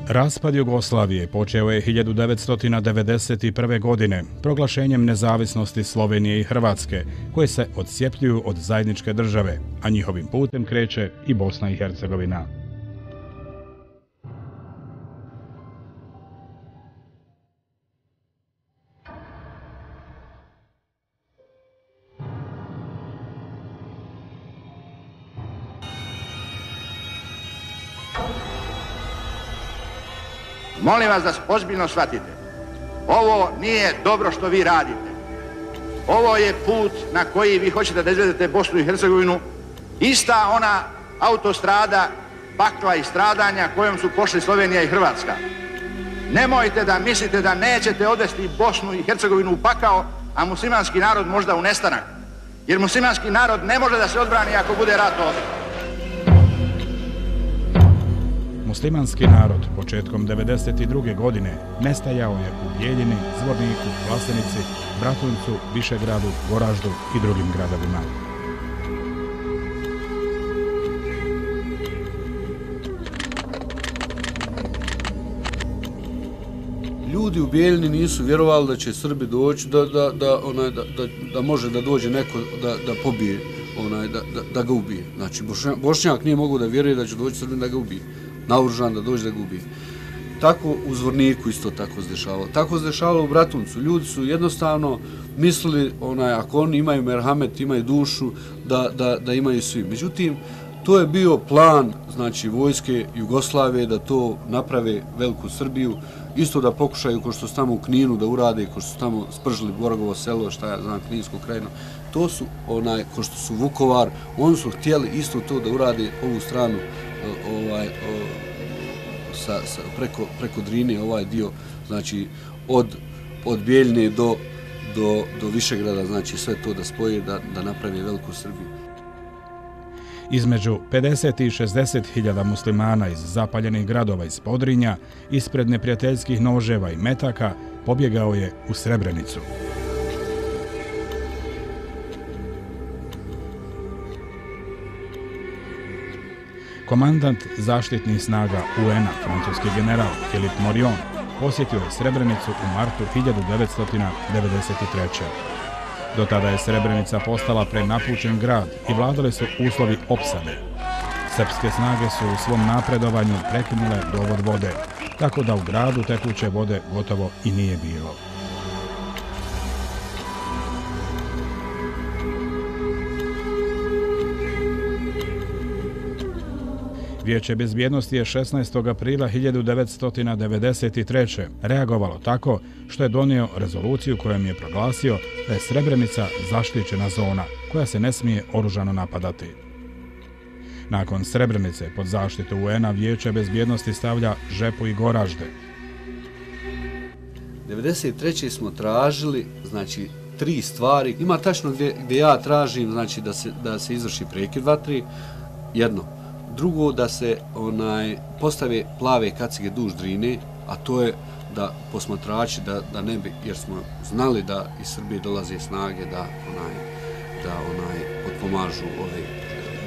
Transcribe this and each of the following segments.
Raspad Jugoslavije počeo je 1991. godine proglašenjem nezavisnosti Slovenije i Hrvatske, koje se odcjepljuju od zajedničke države, a njihovim putem kreće i Bosna i Hercegovina. Molim vas da ozbiljno shvatite. Ovo nije dobro što vi radite. Ovo je put na koji vi hoćete da izvedete Bosnu i Hercegovinu. Ista ona autostrada pakla i stradanja kojom su pošli Slovenija i Hrvatska. Nemojte da mislite da nećete odvesti Bosnu i Hercegovinu u pakao, a muslimanski narod možda u nestanak. Jer muslimanski narod ne može da se odbrani ako bude rat ovdje. Muslimanski narod početkom 1992. godine nestajao je u Bijeljini, Zvorniku, Vlasenici, Bratuncu, Višegradu, Goraždu i drugim gradovima. Ljudi u Bijeljini nisu vjerovali da će Srbi doći, da može da dođe neko da pobije, da ga ubije. Znači, Bošnjak nije mogao da vjeruje da će doći Srbin da ga ubije. Naoružan da dođe da ga ubije. Tako u Zvorniku isto tako se dešavalo. Tako se dešavalo u Bratuncu. Ljudi su jednostavno mislili, ako oni imaju merhamet, imaju dušu, da imaju svi. Međutim, to je bio plan, znači, vojske Jugoslavije da to naprave veliku Srbiju, isto da pokušaju, ko što su tamo u Kninu da urade, ko što su tamo spržili Borogovo selo, šta ja znam, Kninsku krajinu, to su, ko što su Vukovar, oni su htjeli isto to da urade ovu stranu, preko Drine, ovaj dio, znači, od Bijeljine do Višegrada, znači, sve to da spoje, da napravi veliku Srbiju. Između 50 i 60 hiljada muslimana iz zapaljenih gradova iz Podrinja, ispred neprijateljskih noževa i metaka, pobjegao je u Srebrenicu. Komandant zaštitnih snaga UN-a, francuski general Philippe Morion, posjetio je Srebrenicu u martu 1993. Do tada je Srebrenica postala prenapučen grad i vladali su uslovi opsade. Srpske snage su u svom napredovanju prekinule dovod vode, tako da u gradu tekuće vode gotovo i nije bilo. Vijeće bezbjednosti je 16. aprila 1993. reagovalo tako što je donio rezoluciju kojom je proglasio da je Srebrenica zaštićena zona koja se ne smije oružano napadati. Nakon Srebrenice pod zaštitu UN-a Vijeće bezbjednosti stavlja Žepu i Goražde. 1993. smo tražili, znači, 3 stvari. Ima tačno gdje ja tražim, znači, da se izvrši prekid vatri, jedno. Drugo, da se postave plave kacige duž Drine, a to je da posmatrači da ne bi, jer smo znali da iz Srbije dolaze snage da potpomažu ove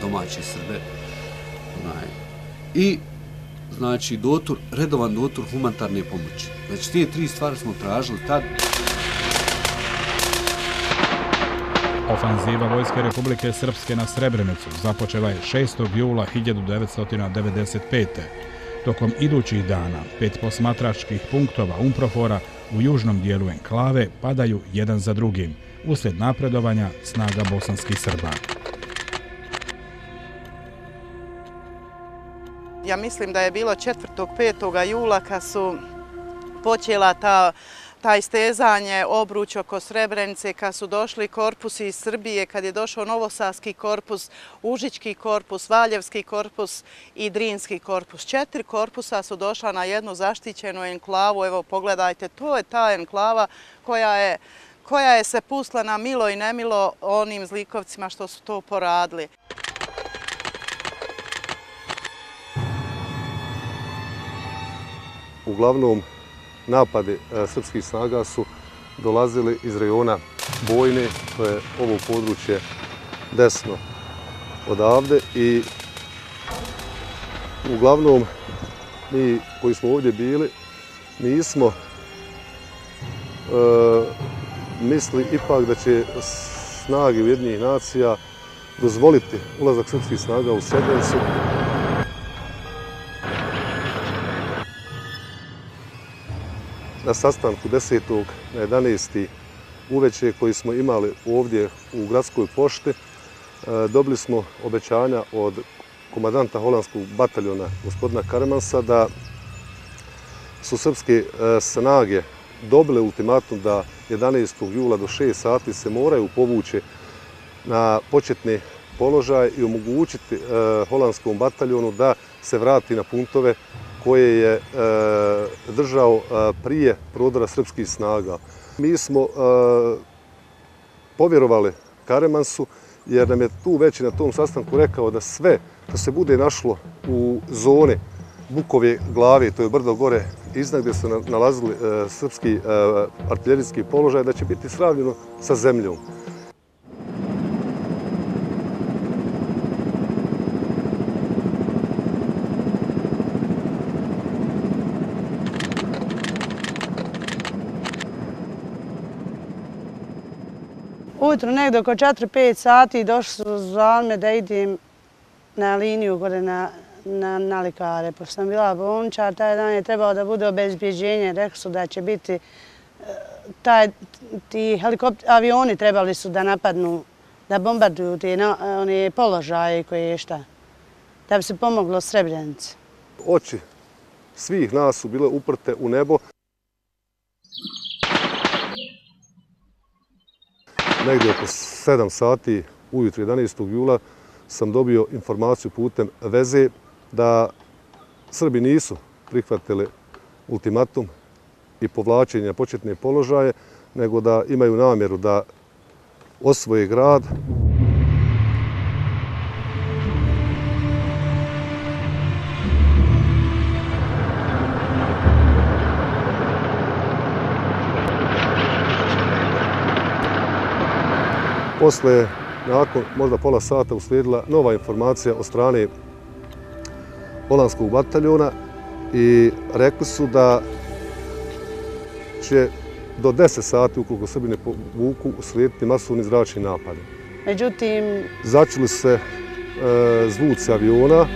domaće Srbe. I znači redovan dotur humanitarne pomoći. Znači te 3 stvari smo tražili tad. Ofanziva Vojske Republike Srpske na Srebrenicu započela je 6. jula 1995. Tokom idućih dana 5 posmatračkih punktova UNPROFOR-a u južnom dijelu enklave padaju jedan za drugim uslijed napredovanja snaga bosanskih Srba. Ja mislim da je bilo 4. 5. jula kad su počela ta istezanje, obruč oko Srebrenice, kad su došli korpusi iz Srbije, kad je došao Novosadski korpus, Užički korpus, Valjevski korpus i Drinski korpus. 4 korpusa su došla na jednu zaštićenu enklavu. Evo pogledajte, to je ta enklava koja je se pusla na milo i nemilo onim zlikovcima što su to poradili. Uglavnom, napade srpskih snaga su dolazili iz rajona Bojne, to je ovo područje desno odavde, i uglavnom mi koji smo ovdje bili nismo mislili ipak da će snage Ujedinjenih nacija dozvoliti ulazak srpskih snaga u Srebrenicu. Na sastanku 10. na 11. uveče koji smo imali ovdje u gradskoj pošti, dobili smo obećanja od komandanta holandskog bataljona, gospodina Karemansa, da su srpske snage dobile ultimatum da 11. jula do 6 sati se moraju povući na početni položaj i omogućiti holandskom bataljonu da se vrati na puntove koje je držao prije prodora srpskih snaga. Mi smo povjerovali Karemansu jer nam je tu već na tom sastanku rekao da sve što se bude našlo u zoni Bukove glave, to je brdo gore iznad gdje su nalazili srpski artiljerijski položaj, da će biti sravnjeno sa zemljom. Ujutro negdje oko 4-5 sati došli su zvali me da idem na liniju gore na Likare. Pošto sam bila bolničar, taj dan je trebalo da bude obezbjeđenje. Rekli su da će biti, ti avioni trebali su da napadnu, da bombarduju one položaje koje je šta, da bi se pomoglo Srebrenici. Oči svih nas su bile uprte u nebo. Negdje oko 7 sati ujutro 11. jula sam dobio informaciju putem veze da Srbi nisu prihvatili ultimatum i povlačenje na početne položaje, nego da imaju namjeru da osvoje grad. Posle, nakon možda pola sata, uslijedila nova informacija od strane holandskog bataljona i rekli su da će do 10 sati, ukoliko Srbi ne povuku, uslijediti masovni zračni napadi. Međutim, začuli se zvuci aviona.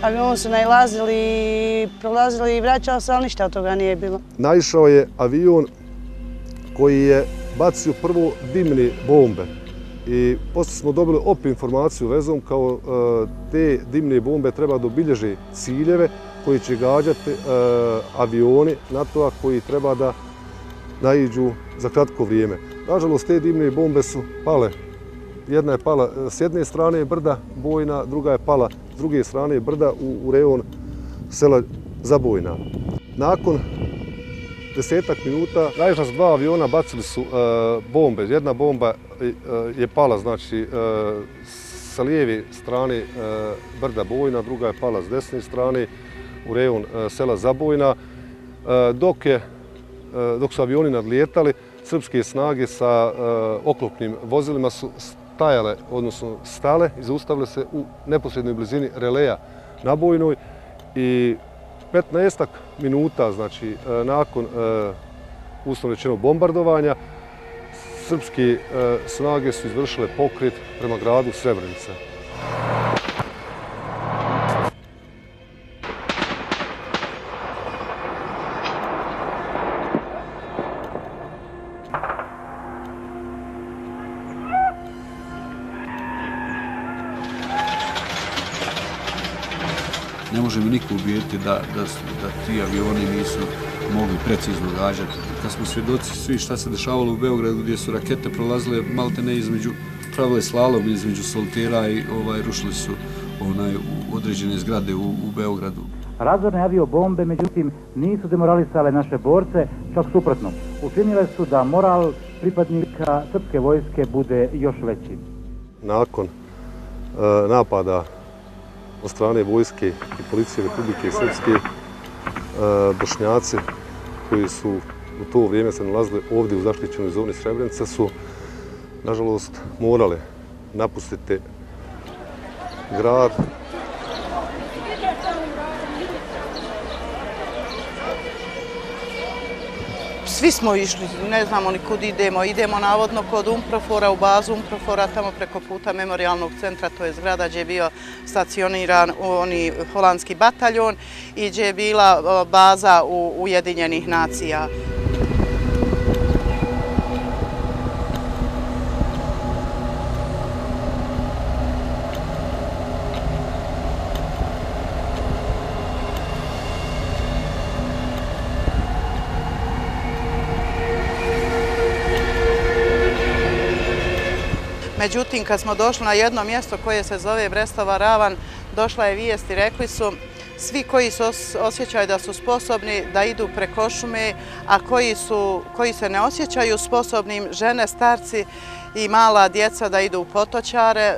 Avioni su nailazili, prolazili i vraćali se, ali ništa od toga nije bilo. Naišao je avion koji je bacio prvo dimne bombe I poslije smo dobili opet informaciju vezom kao te dimne bombe treba da obilježe ciljeve koji će gađati avioni NATO-a koji treba da naiđu za kratko vrijeme. Nažalost, te dimne bombe su pale. Jedna je pala s jedne strane brda Bojna, druga je pala s druge strane brda u rejon sela Zabojna. Nakon 10 minuta naišla su 2 aviona, bacili su bombe. Jedna bomba je pala, znači, sa lijeve strane brda Bojna, druga je pala s desne strane u rejon sela Zabojna. Dok su avioni nadlijetali, srpske snage sa oklopnim vozilima su stajale, odnosno stale i zaustavile se u neposrednoj blizini releja na Bojnoj i 15 minuta, znači, nakon uslovno rečeno bombardovanja, srpske snage su izvršile pokret prema gradu Srebrenica. Ne može mi niko ubijediti da ti avioni nisu mogli precizno gađati. Kad smo svjedoci svi šta se dešavalo u Beogradu gdje su rakete prolazile malte ne između, pravile slalom između soltera i rušili su u određene zgrade u Beogradu. Razorne aviobombe, međutim, nisu demoralisale naše borce, čak suprotno. Učinile su da moral pripadnika srpske vojske bude još veći. Nakon napada od strane vojske i policije Republike Srpske, Bošnjaci koji su u to vrijeme se nalazili ovdje u zaštićenoj zoni Srebrenica su, nažalost, morali napustiti grad. Svi smo išli, ne znamo ni kud idemo. Idemo navodno kod Umprofora, u bazu Umprofora, tamo preko puta memorialnog centra, to je zgrada gdje je bio stacioniran holandski bataljon i gdje je bila baza Ujedinjenih nacija. Međutim, kad smo došli na jedno mjesto koje se zove Brestova ravan, došla je vijest i rekli su svi koji se osjećaju da su sposobni da idu preko šume, a koji se ne osjećaju sposobnim, žene, starci i mala djeca da idu u potočare,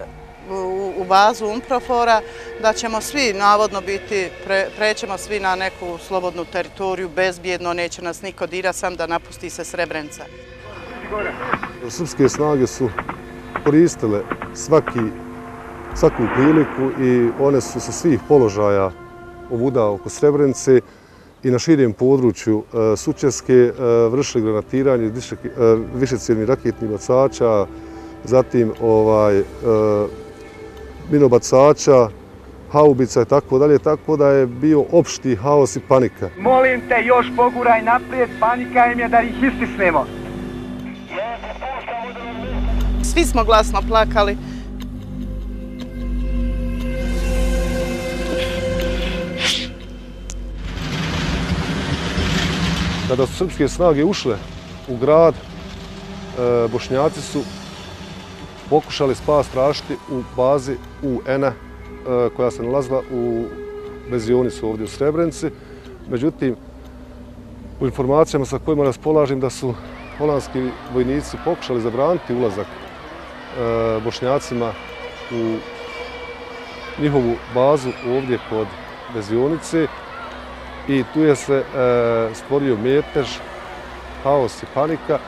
u bazu Umprofora, da ćemo svi navodno prećemo svi na neku slobodnu teritoriju, bezbjedno, neće nas niko dirati, sam da napusti se Srebrenica. Srpske snage su koristile svaku priliku i one su sa svih položaja ovuda oko Srebrenice i na širem području Sučeske vršili granatiranje višecjevnih raketnih bacača, zatim minobacača, haubica i tako dalje, tako da je bio opšti haos i panika. Molim te, još poguraj naprijed, panika im je da ih istisnemo. Svi smo glasno plakali. Kada su srpske snage ušle u grad, Bošnjaci su pokušali spas tražiti u bazi UN-a koja se nalazila u vezionicu ovdje u Srebrenici. Međutim, u informacijama sa kojima raspolažem da su holandski vojnici pokušali zabraniti ulazak Bošnjacima u njihovu bazu ovdje kod vezionice i tu je se stvorio metež, haos i panika.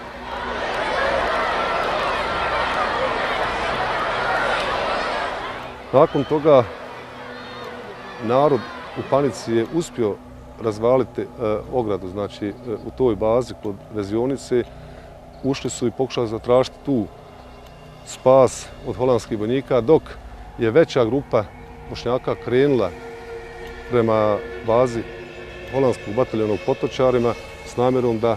Nakon toga narod u panici je uspio razvaliti ogradu, znači u toj bazi kod vezionice. Ušli su i pokušali zatražiti tu spas od holandskih vojnika, dok je veća grupa Bošnjaka krenula prema bazi holandskog bataljona u Potočarima s namjerom da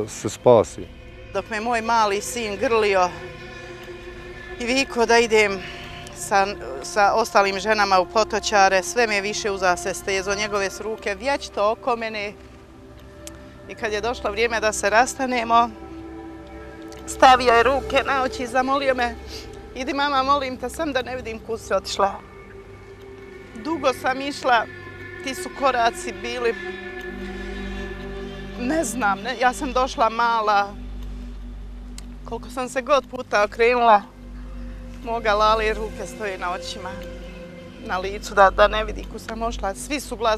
se spasi. Dok me moj mali sin grlio i vikao da idem sa ostalim ženama u Potočare, sve me više uzase stezo, njegove su ruke vječito oko mene. I kad je došlo vrijeme da se rastanemo, stavio je ruke na oči i zamolio me, idi mama, molim te, sam da ne vidim kud si otišla. Dugo sam išla, ti su koraci bili, ne znam, ja sam došla mala, koliko sam se god puta okrenula, moga Lale ruke stoje na očima, na licu, da ne vidi kud sam ošla.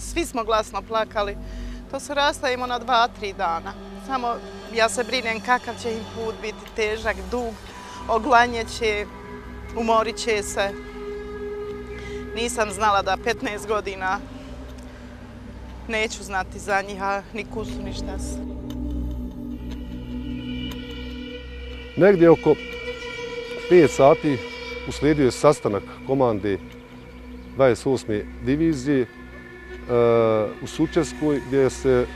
Svi smo glasno plakali. To se rastajemo na 2-3 dana. Samo ja se brinem kakav će im put biti težak, dug, oglanjeće, umorit će se. Nisam znala da 15 godina neću znati za njih, a ni kusu, ni šta se. Negdje oko 5 sati uslijedio je sastanak komande 28. divizije u Sučevskoj, gdje se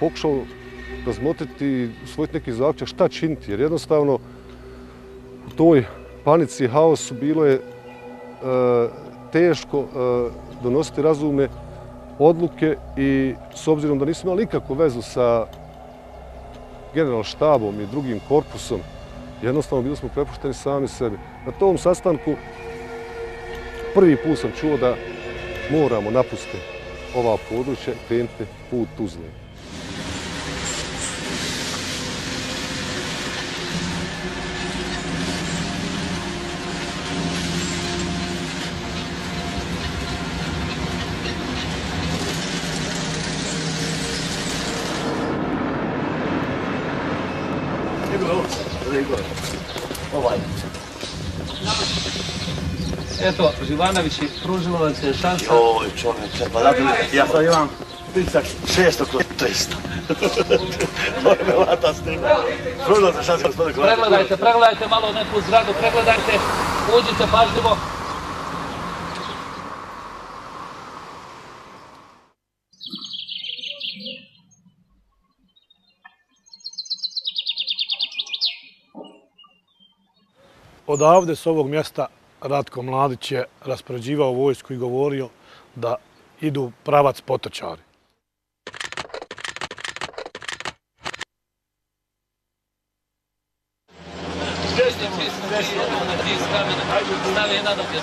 pokušao razmotriti i usvojiti neki zaključak šta činiti, jer jednostavno u toj panici i haosu bilo je teško donositi razumne odluke i s obzirom da nismo imali nikakvu vezu sa generalštabom i drugim korpusom, jednostavno bili smo prepušteni sami sebi. Na tom sastanku prvi put sam čuo da moramo napustiti ova područja i krenuti put Tuzle. Eto, Živanović je pružilo vam se šansa. Joj, čovječe, pa ja sam imam pritisak 600 kroz 300. To je me lata snima. Pružilo se šansa, gospodine Kovač. Pregledajte malo neku zgradu, pregledajte, uđite pažljivo. Odavde s ovog mjesta Ratko Mladić je raspoređivao vojsku i govorio da idu pravac Potočari.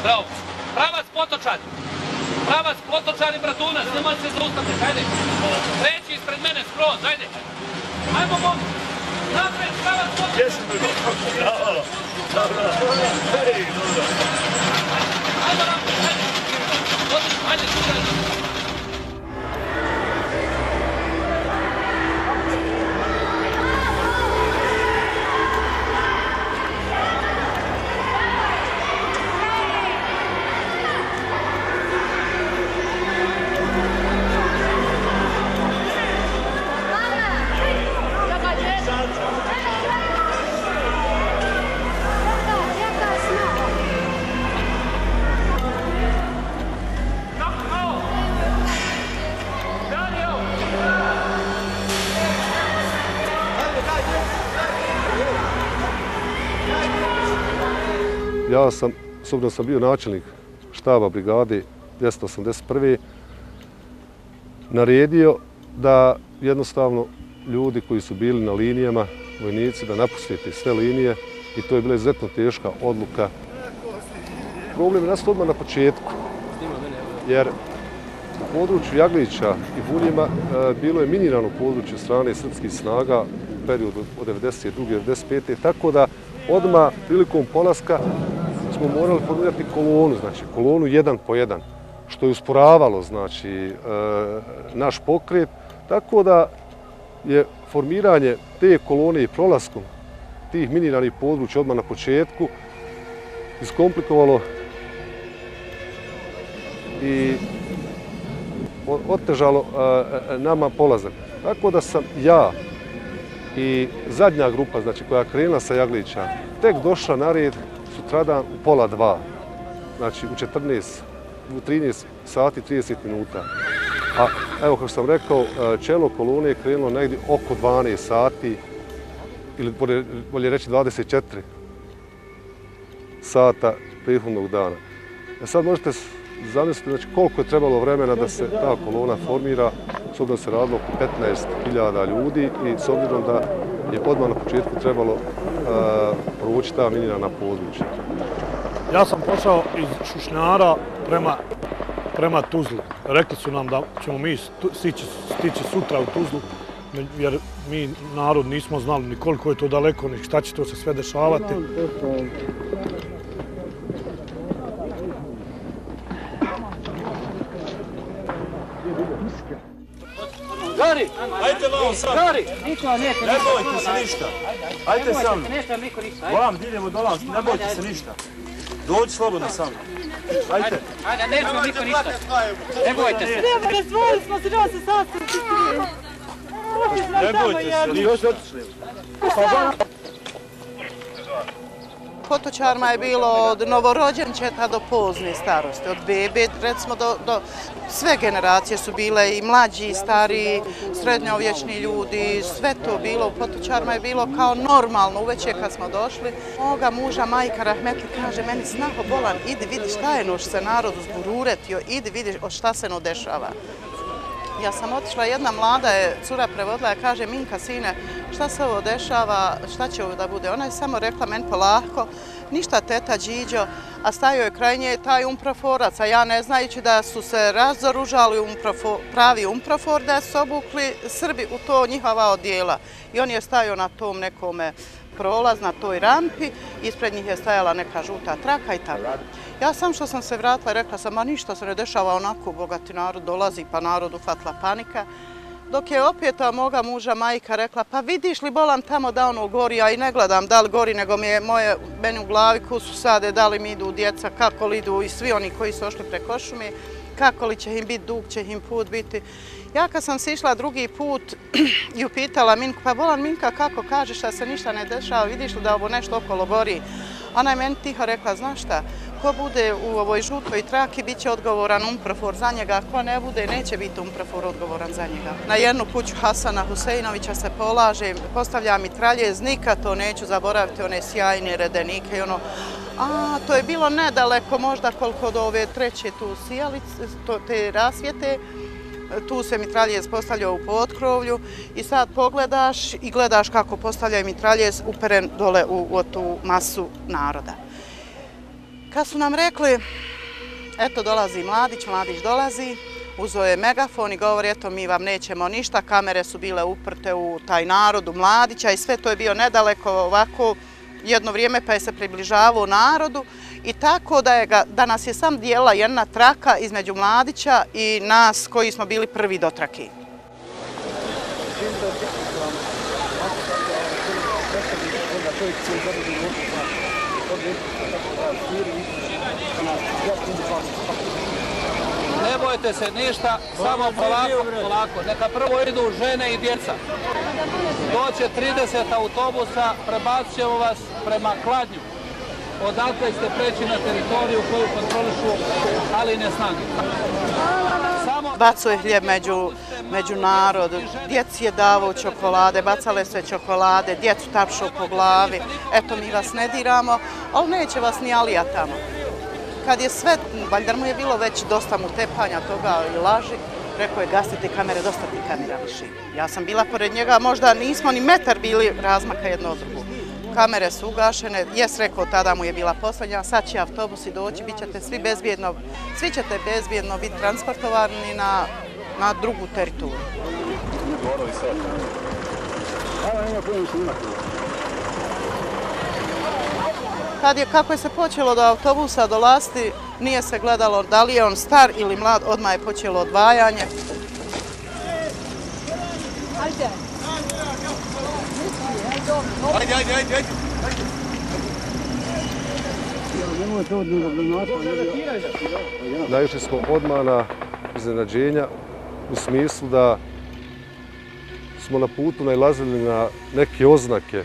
Bravo! Pravac Potočari! Pravac Potočari, bratunac, nemoj se zaustaviti, hajde! Treći ispred mene, skroz, hajde! Hajmo, momci! Napred, pravac Potočari! Jesam me dobro, bravo! Dobro, hej, dobro! Hajmo napred, hajde! Hajde, hajde! Ja sam, s obzirom da sam bio načelnik štaba brigade 281. naredio da jednostavno ljudi koji su bili na linijama, vojnici, da napustite sve linije i to je bila izuzetno teška odluka. Problem je nastao odmah na početku, jer u području Jaglića i Buljima bilo je minirano područje strane srpskih snaga u periodu od 1992. do 1995. Tako da odmah prilikom polaska smo morali formirati kolonu, znači kolonu 1 po 1, što je usporavalo znači, naš pokret, tako da je formiranje te kolone i prolaskom tih miniranih područja odmah na početku iskomplikovalo i otežalo nama polazak. Tako da sam ja i zadnja grupa, znači koja je krenula sa Jaglića, tek došla na red sutradan u 1:30, znači u 13 sati 30 minuta. A evo, kako sam rekao, čelo kolone je krenulo negdje oko 12 sati, ili bolje reći 24. sata prethodnog dana. Sad možete zamisliti znači, koliko je trebalo vremena da se ta kolona formira, s obzirom da se radilo oko 15.000 ljudi i s obzirom da je odmah na početku trebalo provući ta minirana područja. Ja sam pošao iz Šušnjara prema Tuzli. Rekli su nam da ćemo mi stići sutra u Tuzlu, jer mi narod nismo znali ni koliko je to daleko, ni šta će to se sve dešavati. Gari, ajte vam sam. Gari, ne bojte se ništa. Ajte sam. Vam, idemo do vas, ne bojte se ništa. Dođi slobodno sam. Ajte. Ajde, nećemo niko ništa. Ne bojte se. Ne, razvojili smo se, da se sastaviti. Ne bojte se, još otišli. Potočarima je bilo od novorođenčeta do pozne starosti, od bebe, recimo do sve generacije su bile i mlađi, i stariji, srednjovječni ljudi, sve to bilo. U Potočarima je bilo kao normalno uveče kad smo došli. Moga muža, majka Rahmetli, kaže meni snaho bolan, idi vidi šta je noš se narodu zbururetio, idi vidi šta se no dešava. Ja sam otišla, jedna mlada je cura prevodila, ja kaže Minka sine, šta se ovo dešava, šta će ovo da bude? Ona je samo rekla meni polako, ništa teta Điđo, a stajao je kraj nje taj umproforac, a ja ne znajući da su se razoružali pravi umprofor, da su obukli Srbi u to njihova odjela. I on je stajao na tom nekome prolaz, na toj rampi, ispred njih je stajala neka žuta traka i tako. Ja sam što sam se vratila i rekla sam, ma ništa se ne dešava onako, bogati narod dolazi, pa narod uhvatila panika. Dok je opet moga muža majka rekla, pa vidiš li bolan tamo da ono gori, ja i ne gledam da li gori, nego mi je meni u glavi kusu sade, da li mi idu djeca, kako li idu i svi oni koji su ošli preko šume, kako li će im biti dug, će im put biti. Ja kad sam si išla drugi put i upitala Minku, pa bolan Minka kako kažeš da se ništa ne dešava, vidiš li da ovo nešto okolo gori? Ona je meni tiho rekla, znaš šta, ko bude u ovoj žutoj traki bit će odgovoran umprofor za njega, a ko ne bude neće biti umprofor odgovoran za njega. Na jednu kuću Hasana Huseinovića se polaže, postavlja mitraljez, nikad to neću zaboraviti, one sjajne redenike i ono, a to je bilo nedaleko, možda koliko do ove treće tu sijalice, te rasvjete, tu se mitraljez postavljao u potkrovlju i sad pogledaš i gledaš kako postavljaju mitraljez uperen dole u tu masu naroda. Kad su nam rekli, eto dolazi mladić, mladić dolazi, uzeo je megafon i govori, eto mi vam nećemo ništa, kamere su bile uprte u taj narod, u mladića i sve to je bio nedaleko ovako jedno vrijeme pa je se približavao narodu i tako da nas je sam dijela jedna traka između mladića i nas koji smo bili prvi do trake. Ne bojte se ništa, samo polako. Neka prvo idu žene i djeca. Doće 30 autobusa, prebacit ćemo vas prema Kladnju. Odatle ste preći na teritoriju koju kontrolišu Aline snage. Bacao je hljeb među narod, djeci je davao čokolade, bacale sve čokolade, djecu tapšao po glavi. Eto, mi vas ne diramo, ali neće vas ni Alija tamo. Kad je sve, valjda mu je bilo već dosta mu tepanja toga i laži, rekao je gasite kamere, dosta ti kamera više. Ja sam bila pored njega, možda nismo ni metar bili razmaka jedno od drugu. Kamere su ugašene, jes rekao, tada mu je bila posljednja, sad će autobusi doći, bit ćete svi ćete bezbjedno biti transportovani na drugu teritoriju. Kako je se počelo do autobusa dolaziti, nije se gledalo da li je on star ili mlad, odmah je počelo odvajanje. Ajde. Naišli smo odmah na iznenađenja u smislu da smo na putu nailazili na neke oznake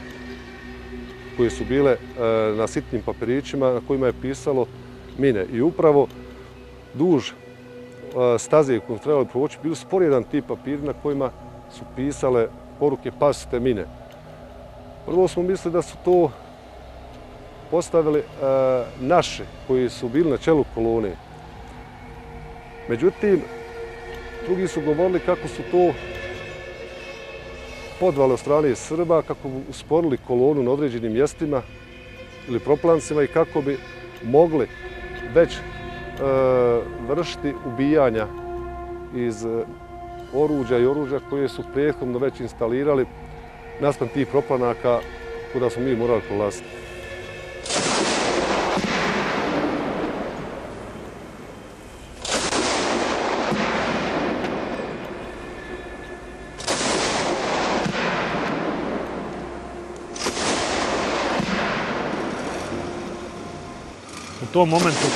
koje su bile na sitnim papirićima na kojima je pisalo mine. I upravo duž staze kojom trebali proći bili sporedan ti papiri na kojima su pisale poruke pazite mine. Prvo smo mislili da su to postavili naši koji su bili na čelu kolone. Međutim, drugi su govorili kako su to podvale od strane Srba, kako bi usporili kolonu na određenim mjestima ili proplancima i kako bi mogli već vršiti ubijanja iz oruđa i oružja koje su prethodno već instalirali naspram tih proplanaka kuda smo mi morali prolaziti. U tom momentu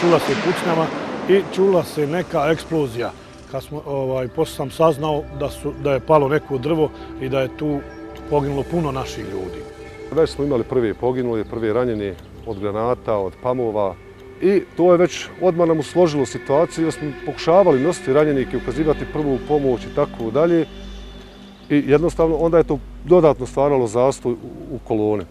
čula se pucnjava i čula se neka eksplozija. Poslije sam saznao da je palo neko drvo i da je tu poginulo puno naših ljudi. Već smo imali prve poginuli, prve ranjeni od granata, od pamova i to je već odmah nam usložilo situaciju jer smo pokušavali nositi ranjenike, ukazivati prvu pomoć i tako dalje. I jednostavno onda je to dodatno stvaralo zastoj u koloni.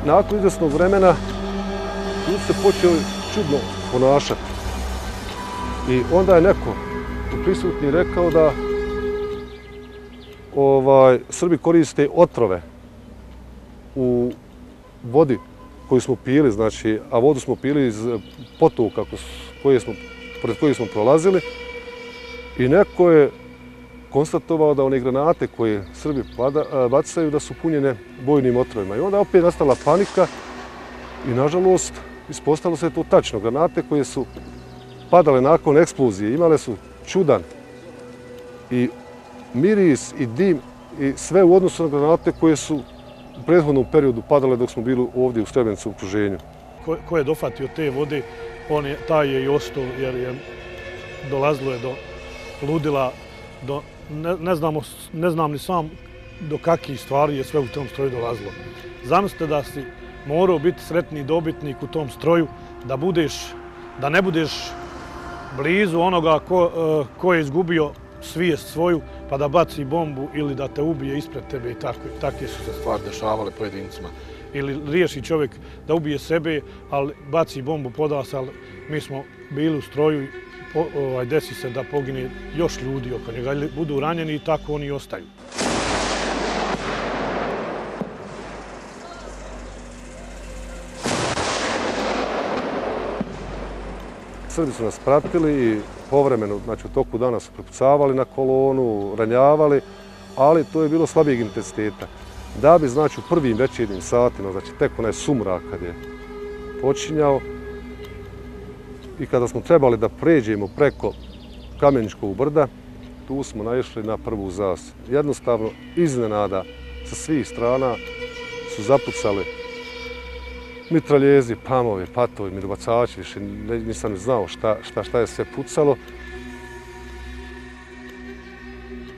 Nakon izvjesnog vremena ljudi se počeli čudno ponašati. I onda je neko prisutni rekao da Srbi koriste otrove u vodi koju smo pili, znači, a vodu smo pili iz potoka pored kojih smo prolazili. I neko je konstatovao da one granate koje Srbi bacaju da su punjene bojnim otrovima. I onda je opet nastala panika i nažalost ispostavilo se to tačno. Granate koje su padale nakon eksplozije imale su čudan i miris i dim i sve u odnosu na granate koje su u prethodnom periodu padale dok smo bili ovdje u Srebrenici u okruženju. Ko je dofatio te vode, taj je i ostao jer dolazilo je do ludila, ne znam ni sam do kakvih stvari je sve u tom stroju dolazilo. Zamislite da si morao biti sretni dobitnik u tom stroju, da ne budeš blizu onoga ko je izgubio svijest svoju pa da baci bombu ili da te ubije ispred tebe i takve su se stvari dešavale pojedincima. Ili riješi čovjek da ubije sebe, ali baci bombu, poda se, ali mi smo bili u stroju i desi se da pogine još ljudi oko njega ili budu ranjeni i tako oni ostaju. Srbi su nas pratili i povremeno, znači u toku dana su prepucavali na kolonu, ranjavali, ali to je bilo slabijeg intenziteta. Da bi, znači, u prvim večernjim satima, znači tek onaj sumrak kad je počinjao i kada smo trebali da pređemo preko Kameničkog brda, tu smo naišli na prvu zasjed. Jednostavno, iznenada, sa svih strana su zapucali mitraljezi, pamovi, patovi, minobacači, više nisam znao šta je sve pucalo.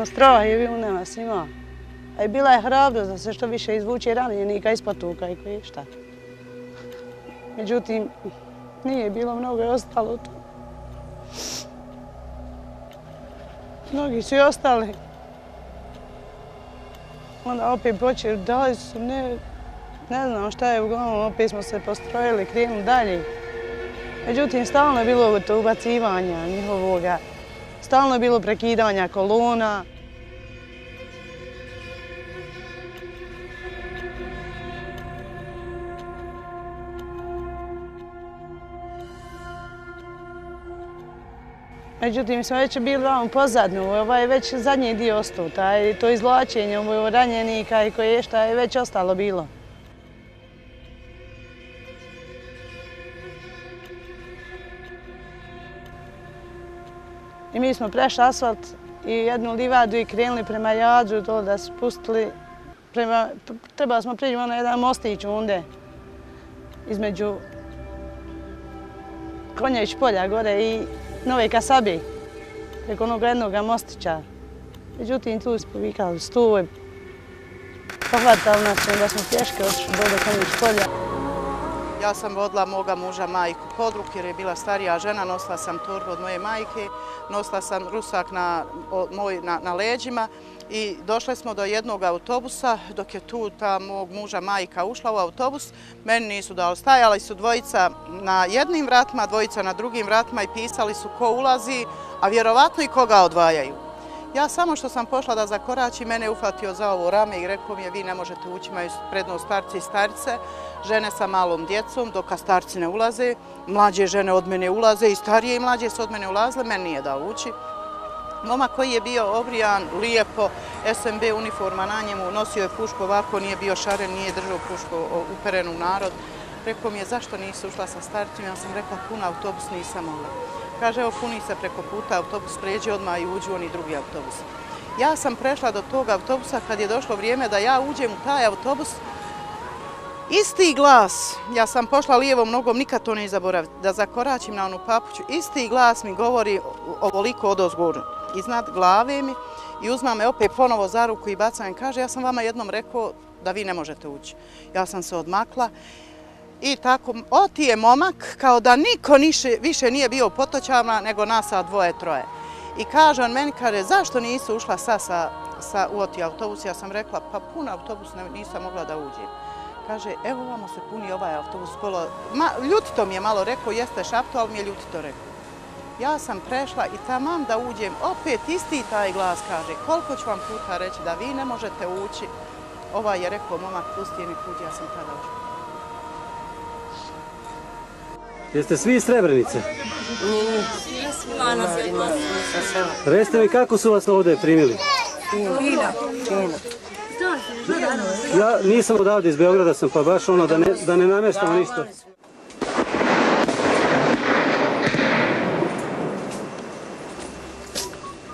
Strah je bio u nas ima. A i bila je hrabrost da se što više izvuče ranjenika iz patuka i koje šta. Međutim, nije bilo mnogo je ostalo tu. Mnogi su i ostali. Onda opet počeli, dali su, ne znam šta je, uglavnom opet smo se postrojili, krenuli dalje. Međutim, stalno je bilo to ubacivanja njihovoga, stalno je bilo prekidanja kolona. Međutim, smo već bili vam pozadnju, ovaj je već zadnji dio ostao, to izvlačenje ranjenika i koje šta je već ostalo bilo. I mi smo prešli asfalt i jednu livadu i krenuli prema Jadru, to da su pustili, trebali smo prići na jedan mostić ovdje, između Konjević polja gore i Nove Kasabe, preko onog jednog mostića. Međutim, tu smo vikali stoj, pohvatali nas da smo pješke otišli do Konjević polja. Ja sam vodila moga muža majku pod ruku jer je bila starija žena, nosila sam torbu od moje majke, nosila sam rusak na leđima i došli smo do jednog autobusa. Dok je tu ta mog muža majka ušla u autobus, meni nisu dali. Stajali su dvojica na jednim vratima, dvojica na drugim vratima i pisali su ko ulazi, a vjerovatno i koga odvajaju. Ja samo što sam pošla da zakoračim, mene je uhvatio za ovo rame i rekao mi je vi ne možete ući, imaju prednost starci i starice, žene sa malom djecom, dok starci ne ulaze, mlađe žene od mene ulaze i starije i mlađe su od mene ulazile, meni nije dao ući. Momak koji je bio obrijan, lijepo, SMB uniforma na njemu, nosio je pušku ovako, nije bio šaren, nije držao pušku uperenu u narod. Rekao mi je zašto nisi ušla sa starcima, ja sam rekla pun autobus nisam mogla. Kaže, evo puni se preko puta, autobus pređe odmah i uđu oni drugi autobus. Ja sam prešla do tog autobusa kad je došlo vrijeme da ja uđem u taj autobus. Isti glas, ja sam pošla lijevom nogom, nikad to ne zaboraviti, da zakoračim na onu papuću, isti glas mi govori ovoliko odozgo iznad glave mi i uzma me opet ponovo za ruku i baca mi, kaže, ja sam vama jednom rekao da vi ne možete ući. Ja sam se odmakla. I tako, otije momak, kao da niko više nije bio potočavna nego nas dvoje, troje. I kaže on meni, kaže, zašto nisu ušla u oti autobus? Ja sam rekla, pa pun autobus nisam mogla da uđem. Kaže, evo vamo se puni ovaj autobus. Ljutito mi je malo rekao, jeste šapto, ali mi je ljutito rekao. Ja sam prešla i tamam da uđem, opet isti taj glas kaže, koliko ću vam puta reći da vi ne možete ući. Ovaj je rekao, momak, pusti nek uđi, ja sam tada ušla. Jeste svi iz Srebrenice? Recite mi kako su vas ovdje primili? Ja nisam odavde iz Beograda sam pa baš ono da ne namještamo ništa.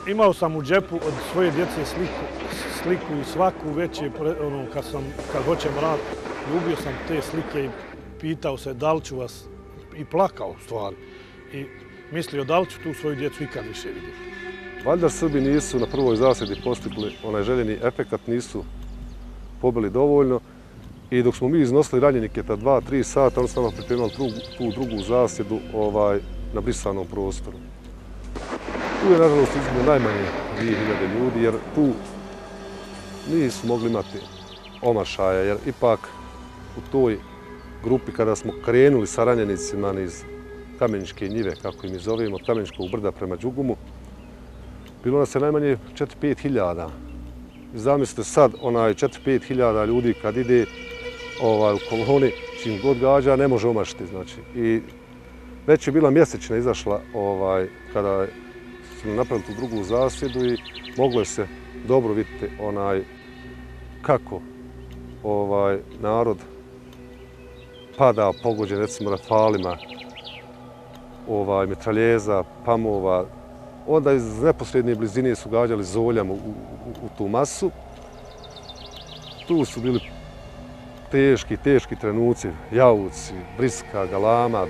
Imao sam u džepu od svoje djece sliku i svaku već je, kad hoćem rad, ljubio sam te slike i pitao se da li ću vas i plakao stvari i mislio da li ću tu svoju djecu ikad više vidjeti. Valjda Srbi nisu na prvoj zasjedi postigli onaj željeni efekat, nisu pobili dovoljno i dok smo mi iznosili ranjenike ta 2-3 sata, oni su nama pripremali tu drugu zasjedu na brisanom prostoru. Tu je nažalost izgubilo najmanje 2000 ljudi jer tu nisu mogli imati omašaja jer ipak u toj grupi kada smo krenuli sa ranjenicima niz Kameničke njive, kako im zovemo, od Kameničkog brda prema Đugumu, bilo nas je najmanje 4-5 hiljada. Zamislite sad, 4-5 hiljada ljudi kad ide u koloni, čim god gađa, ne može omašiti. I već je bila mjesečna izašla kada su napravili tu drugu zasjedu i moglo je se dobro vidjeti kako narod pada pogođen recimo rafalima, metraljeza, pamova. Onda iz neposrednje blizine su gađali zoljama u tu masu. Tu su bili teški trenuci, jauci, briska, galama,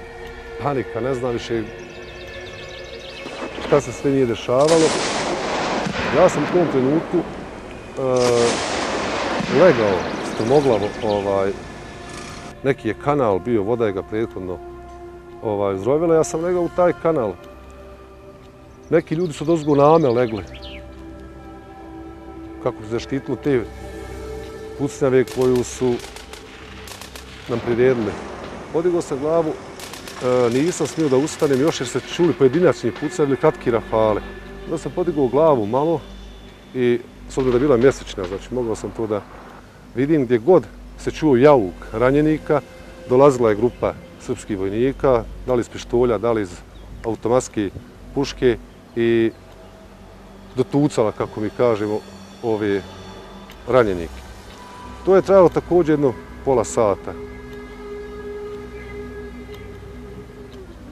panika, ne znam više šta se sve nije dešavalo. Ja sam u tom trenutku legao strmoglavo, neki je kanal bio, voda je ga prethodno izrovila, ja sam legao u taj kanal. Neki ljudi su dozgo name legli, kako bi zaštitili te pucnjave koju su nam priredili. Podigao sam glavu, nisam smio da ustanem još jer se čuli pojedinačni pucnjavi ili kratki rafale. Onda sam podigao glavu malo i s obzirom da je bila mjesečna, znači mogao sam to da vidim gdje god se čuo jauk ranjenika, dolazila je grupa srpskih vojnika, da li iz pištolja, da li iz automatske puške i dotucala, kako mi kažemo, ove ranjenike. To je trajalo također jedno pola sata.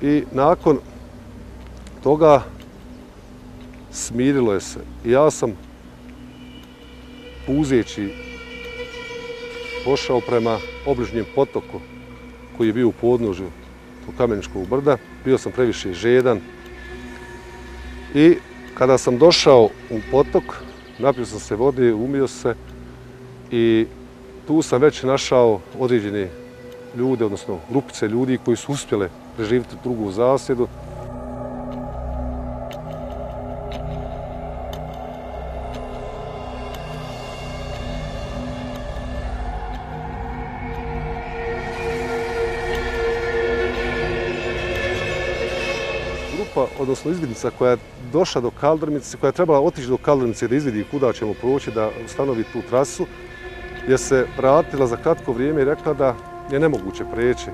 I nakon toga smirilo je se. I ja sam puzeći pošao prema obližnjem potoku koji je bio u podnožju Kameničkog brda. Bio sam previše žedan i kada sam došao u potok, napio sam se vode, umio se i tu sam već našao određene ljude, odnosno grupice ljudi koji su uspjele preživjeti drugu zasjedu. Odnosno izvidnica koja je došla do Kaldrmice, koja je trebala otići do Kaldrmice da izvidi kuda ćemo proći, da ustanovi tu trasu, je se vratila za kratko vrijeme i rekla da je nemoguće preći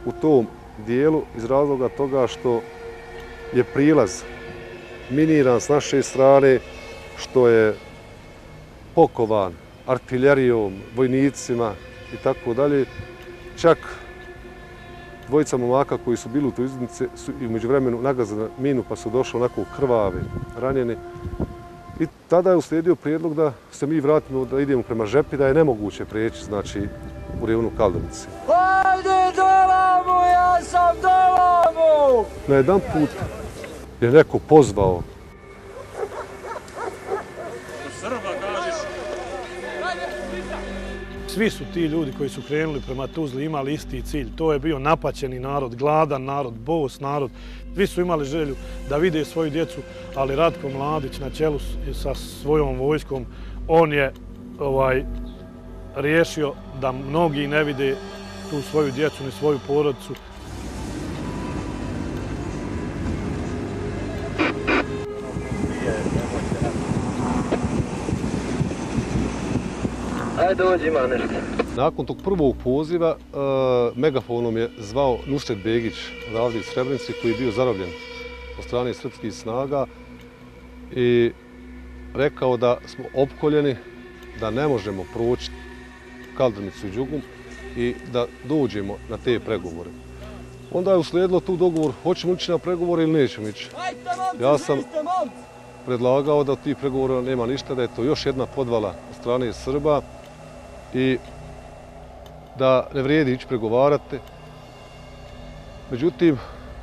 u tom dijelu iz razloga toga što je prilaz miniran s naše strane, što je pokovan artiljerijom, vojnicima i tako dalje. Čak dvojica momaka koji su bili u toj izvidnici su i umeđu vremenu nagazili minu pa su došli onako krvavi, ranjeni. I tada je uslijedio prijedlog da se mi vratimo, da idemo prema Žepi, da je nemoguće prijeći, znači, u rejonu Kaldrmice. Hajde dolamo, ja sam dolamo! Na jedan put je neko pozvao. Svi su ti ljudi koji su krenuli prema Tuzli imali isti cilj. To je bio napaćeni narod, gladan narod, bos narod. Svi su imali želju da vide svoju djecu, ali Ratko Mladić na čelu sa svojom vojskom, on je riješio da mnogi ne vide tu svoju djecu ni svoju porodicu. Ajde, dođi, ima nešto. Nakon tog prvog poziva megafonom je zvao Nusret Begić odavde iz Srebrenice koji je bio zarobljen od strane srpskih snaga i rekao da smo opkoljeni, da ne možemo proći Kaldrmicu i Đugum i da dođemo na te pregovore. Onda je uslijedilo tu dogovor, hoćemo ići na pregovore ili nećemo ići. Ja sam predlagao da od tih pregovora nema ništa, da je to još jedna podvala od strane Srba i da ne vrijedi ići pregovarati. Međutim,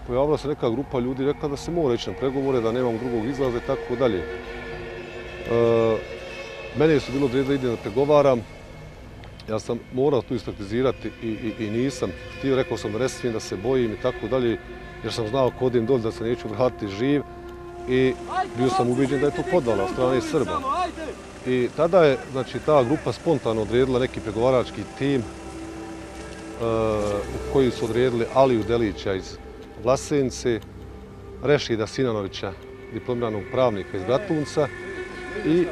pojavila se neka grupa ljudi i rekla da se mora ići na pregovore, da nemamo drugog izlaza i tako dalje. Mene su bilo odredili da idem da pregovaram. Ja sam morao tu istraktizirati i nisam htio, rekao sam da ne smijem, da se bojim i tako dalje, jer sam znao ako odem dolje da se neću vratiti živ i bio sam ubeđen da je to podvala od strane Srba. I tada je, znači, ta grupa spontano odredila neki pregovarački tim u koji su odredili Aliju Delića iz Vlasenice, Rešida Sinanovića, diplomiranog pravnika iz Bratunca i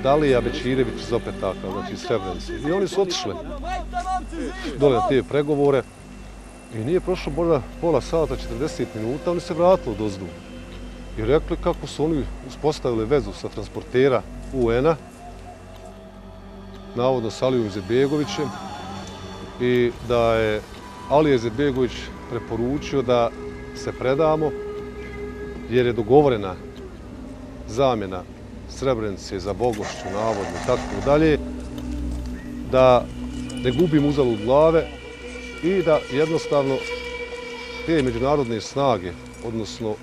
Dalija Bećirević iz Opetaka, znači iz Srebrenice. I oni su otišli dole na te pregovore i nije prošlo možda pola sata, 40 minuta, oni se vratili dozdu i rekli kako su oni uspostavili vezu sa transportera UN-a, navodno s Alijom Izetbegovićem, i da je Alija Izetbegović preporučio da se predamo jer je dogovorena zamjena Srebrenice za Bogošću, navodno, i tako dalje, da ne gubim uzalud glave i da jednostavno te međunarodne snage, odnosno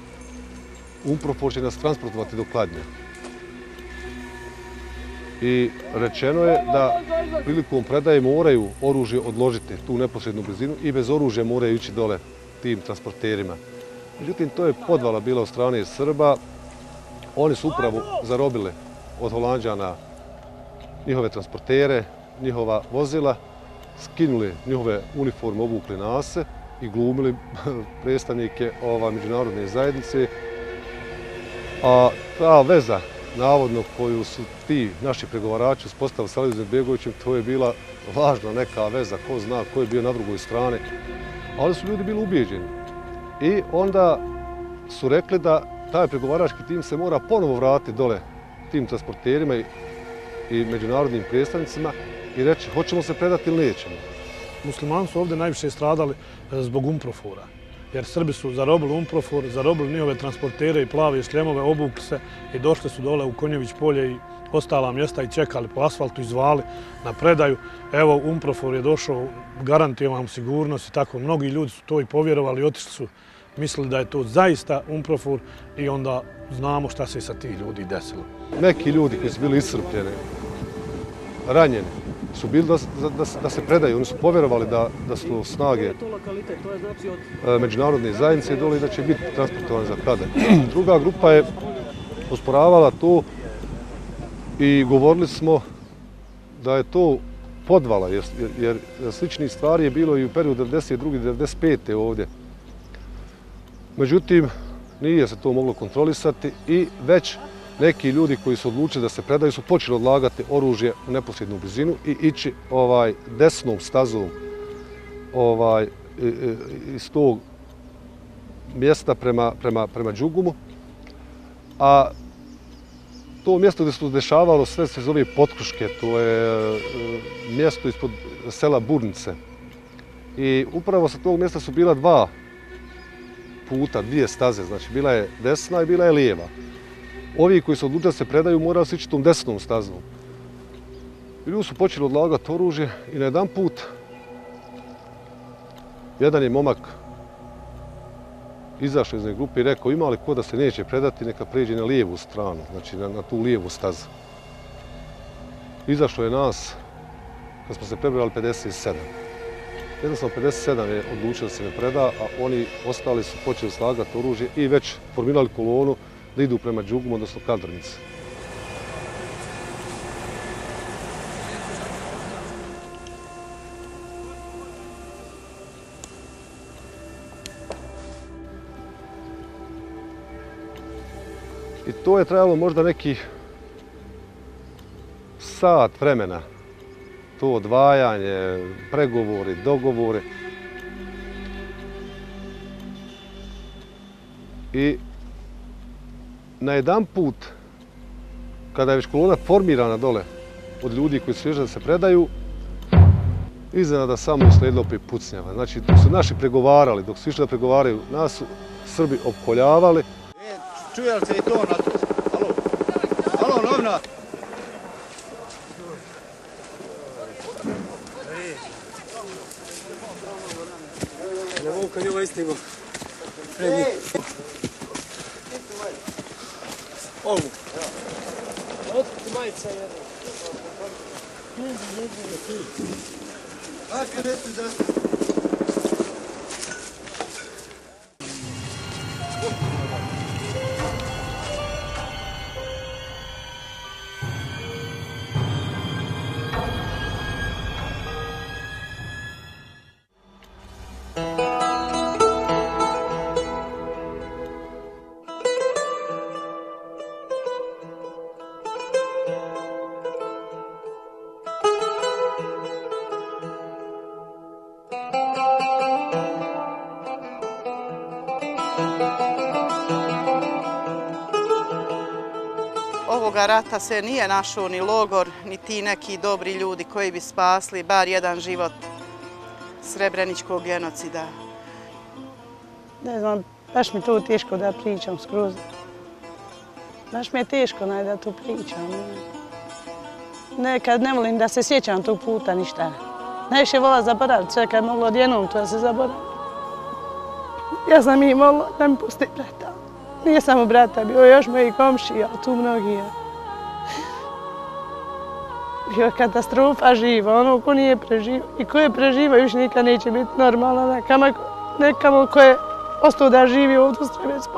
UNPROFOR će nas transportovati do Kladnja. I rečeno je da prilikom predaje moraju oružje odložiti tu neposrednu blizinu i bez oružja moraju ići dole tim transporterima. Međutim, to je podvala bila od strane Srba. Oni su upravo zarobili od Holanđana njihove transportere, njihova vozila, skinuli njihove uniforme, obukli nase i glumili predstavnike međunarodne zajednice. A ta veza, navodno, koju su ti naši pregovarači uspostavili s Alijom Izetbegovićem, to je bila važna neka veza, ko zna ko je bio na drugoj strani, ali su ljudi bili ubijeđeni. I onda su rekli da taj pregovarački tim se mora ponovo vratiti dole tim transporterima i međunarodnim predstavnicima i reći hoćemo se predati ili nećemo. Muslimani su ovdje najviše stradali zbog UNPROFOR-a, jer Srbi su zarobili UNPROFOR, zarobili njihove transportere i plave šljemove, obukli se i došli su dole u Konjević polje i ostala mjesta i čekali po asfaltu i zvali na predaju. Evo, UNPROFOR je došao, garantuje vam sigurnost i tako. Mnogi ljudi su to i povjerovali i otišli su, mislili da je to zaista UNPROFOR i onda znamo šta se sa tih ljudi desilo. Neki ljudi koji su bili iscrpljeni, ranjeni, su bili da se predaju. Oni su povjerovali da su snage međunarodne zajednice dole i da će biti transportovani za Kader. Druga grupa je osporavala to i govorili smo da je to podvala, jer sličnih stvari je bilo i u periodu 92. i 95. ovdje. Međutim, nije se to moglo kontrolisati i već neki ljudi koji su odlučili da se predaju su počeli odlagati oružje u neposrednu blizinu i ići desnom stazom iz tog mjesta prema Đugumu. A to mjesto gdje se dešavalo sve se zove Potkruške, to je mjesto ispod sela Burnice. I upravo sa tog mjesta su bila dva puta, dvije staze, znači bila je desna i bila je lijeva. Ovi koji su odlučili da se predaju morali se ići tom desnom stazom. Ljudi su počeli odlagati oružje i na jedan put jedan je momak izašao iz grupe i rekao ima li ko da se neće predati, neka pređe na lijevu stranu, znači na tu lijevu stazu. Izašlo je nas, kad smo se prebrali 57. Jednostavno 57 je odlučio da se ne preda, a oni ostali su počeli slagati oružje i već formirali kolonu da idu prema Đugumu, odnosno Kadrnici. I to je trajalo možda nekih sat vremena. To odvajanje, pregovori, dogovori. I na jedan put, kada je već kolona formirana dole od ljudi koji su išli da se predaju, iznenada samo uslijedilo opet pucnjava. Znači, dok su naši pregovarali, dok su išli da pregovaraju, nas su Srbi opkoljavali. Čuje li se i to na to? Alo? Alo, novina? Ne mogu kad njova istigao. Prednji. Ovu. Otkud majica jedna? Ako neću zašto? Ovoga rata se nije našao ni logor, ni ti neki dobri ljudi koji bi spasli bar jedan život srebreničkog genocida. Ne znam, baš mi to teško da pričam skroz. Baš mi je teško da to pričam. Nekad ne volim da se sjećam tog puta ništa. Najviše vola zaboraviti sve kad je moglo odjednom to da se zaboravi. Ja sam i molila da mi pusti brata. Nije samo brata, bio još moji komšija, tu mnogi. Bio je katastrofa živa, ono ko nije preživa. I ko je preživa još nikad neće biti normalna. Nekamo ko je ostao da živi ovdje u Srebrecu.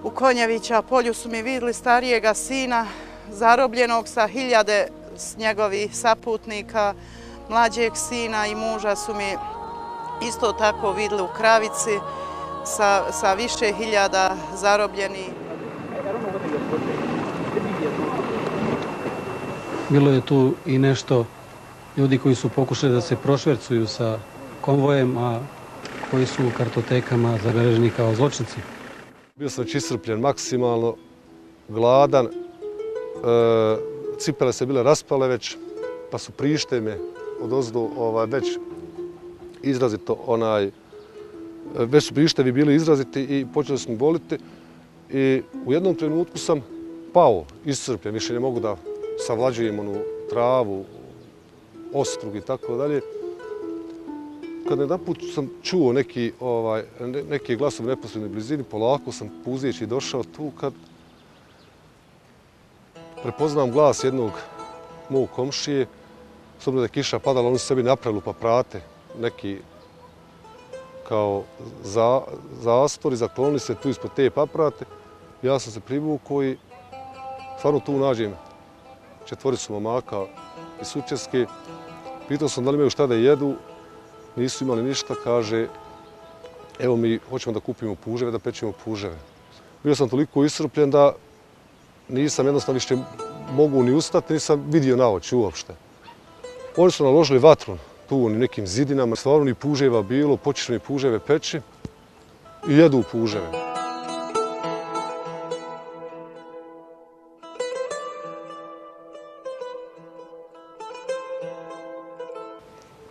U Konjevića polju su mi vidjeli starijega sina, zarobljenog sa hiljade njegovih saputnika, mlađeg sina i muža su mi isto tako vidjeli u Kravici sa više hiljada zarobljenih. Bilo je tu i nešto ljudi koji su pokušali da se prošvercuju sa konvojem, a koji su u kartotekama zabeleženi kao zločinci. Bio sam već iscrpljen maksimalno, gladan, cipele se bile raspale već, pa su prišteme odozdo već izrazito već su prištevi bili izraziti i počeli su mi boliti. I u jednom trenutku sam pao, iscrpljen, više ne mogu da savlađujem onu travu, ostrug i tako dalje. Kad jedan put sam čuo neki glas u neposrednoj blizini, polako sam puzeći došao tu kad prepoznam glas jednog mog komšije, s obzirom da je kiša padala, oni su sebi napravili pa prate, neki kao zastor i zaklonili se tu ispod te paprate. Ja sam se privukao i stvarno tu nađem 4 momaka iz Sučeske. Pitao sam da li imaju šta da jedu, nisu imali ništa, kaže evo mi hoćemo da kupimo puževe, da pečemo puževe. Bio sam toliko iscrpljen da nisam jednostavno više mogu ni ustati, nisam vidio na oči uopšte. Oni su naložili vatru tu u nekim zidinama, stvarno ni puževa bilo, počeli mi puževe peći i jedu puževe.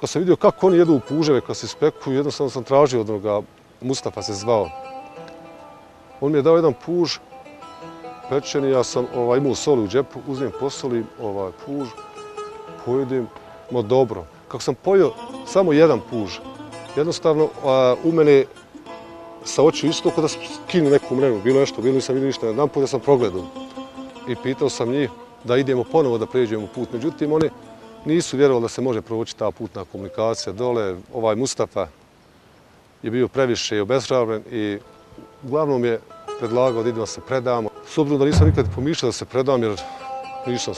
Kad sam vidio kako oni jedu puževe, kad se ispeku, jednostavno sam tražio od onoga, Mustafa se zvao. On mi je dao jedan puž pečeni, ja sam imao soli u džepu, uzmem posolim puž, pojedem, dobro. Kako sam pojeo samo jedan puž, jednostavno u mene sa oči isto kao da skinu neku mrenu, bilo nešto, bilo nisam vidio ništa, jedan put ja sam progledao i pitao sam njih da idemo ponovo da pređemo put, međutim oni nisu vjerovali da se može proći ta putna komunikacija dole. Mustafa je bio previše obeshrabren i uglavnom je predlagao da idemo da se predamo. S obzirom da nisam nikad pomišljao da se predam jer nisam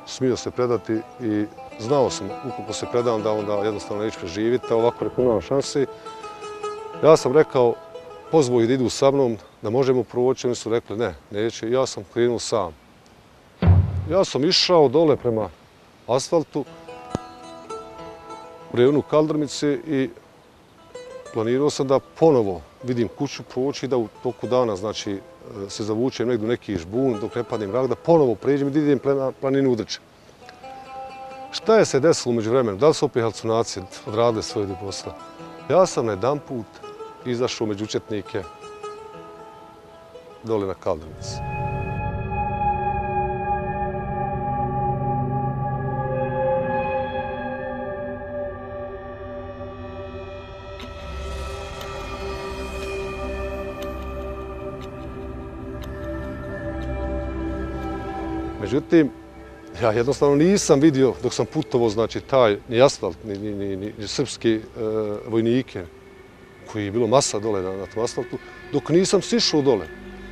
smio se predati i znao sam ukoliko se predam da onda jednostavno neću preživjeti, a ovako ne imam šanse. Ja sam rekao, pozvao ih da idu sa mnom, da možemo proći, oni su rekli ne, neće, ja sam krenuo sam. Ja sam išao dole prema asfaltu u rejonu Kaldrmice i planirao sam da ponovo vidim kuću proći i da u toku dana znači, se zavučem negdje u neki žbun dok ne padnem mrak, da ponovo pređem i da idem na planinu Udrče. Šta je se desilo umeđu vremenu? Da li su opet halucinacije odradile svoje dio posla? Ja sam na jedan put izašao među četnike dole na Kaldrmici. Međutim, ja jednostavno nisam vidio dok sam putovao, znači taj ni asfalt, ni srpske vojnike, koji je bilo masa dole na tom asfaltu, dok nisam sišao dole.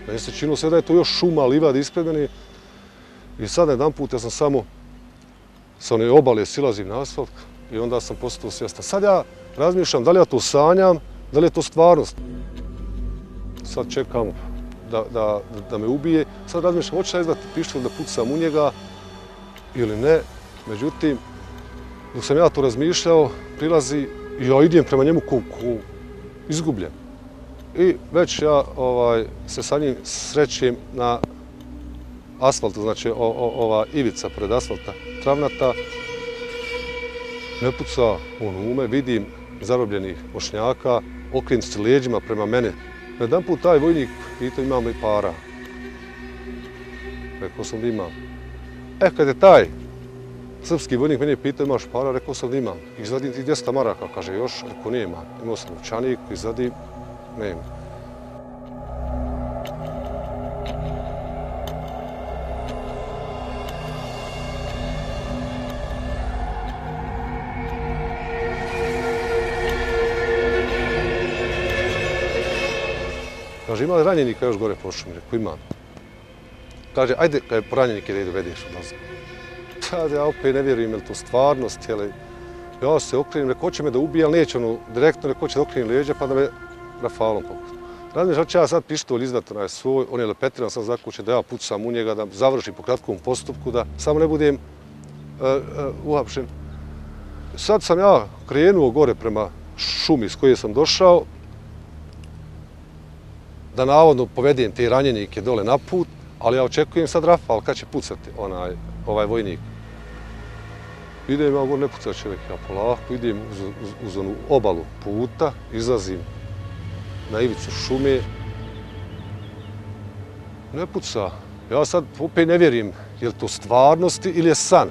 Meni se činilo sve da je to još šuma, livad ispred mene. I sad jedan put ja sam samo sa one obale silazim na asfalt i onda sam postao svjestan. Sad ja razmišljam da li ja to sanjam, da li je to stvarnost. Sad čekam da me ubije. Sad razmišljam, hoću ja izvati pištolj da pucam u njega ili ne. Međutim, dok sam ja to razmišljao, prilazi i ja idem prema njemu ko izgubljen. I već ja se sa njim srećem na asfaltu, znači ova ivica pored asfalta travnata. Ne puca on u me, vidim zarobljenih Bošnjaka, okrenuti se leđima prema mene. Na jedan put taj vojnik pitao imam li para. Rekao sam da imam. Kad je taj srpski vojnik mene pitao imaš para, rekao sam da imam. Izvadim ti 200 maraka, kaže još, rekao nema. Imao sam novčanik, izvadim, nema. Kaže, ima li ranjenika još gore po šumi? Rekao, imam. Kaže, ajde, kada je po ranjenike da je dovedeš odazad. Sad ja opet ne vjerujem, je li to stvarnost, ja se okrenim, rekao, hoće me da ubije, ali neće ono direktno, rekao, hoće da okrenim leđa pa da me rafalom pokuti. Razmišljam, hoće ja sad pištolj izdati onaj svoj, on je lepetiran sam zakuće da ja pucam u njega, da završim po kratkom postupku, da samo ne budem uhapšen. Sad sam ja krenuo gore prema šumi s koje sam došao, da navodno povedem te ranjenike dole na put, ali ja očekujem sad rafal kad će pucati ovaj vojnik. Idem ja gore, ne puca čovjek, ja polako idem uz onu obalu puta, izlazim na ivicu šume. Ne puca. Ja sad opet ne vjerujem je li to stvarnosti ili je san.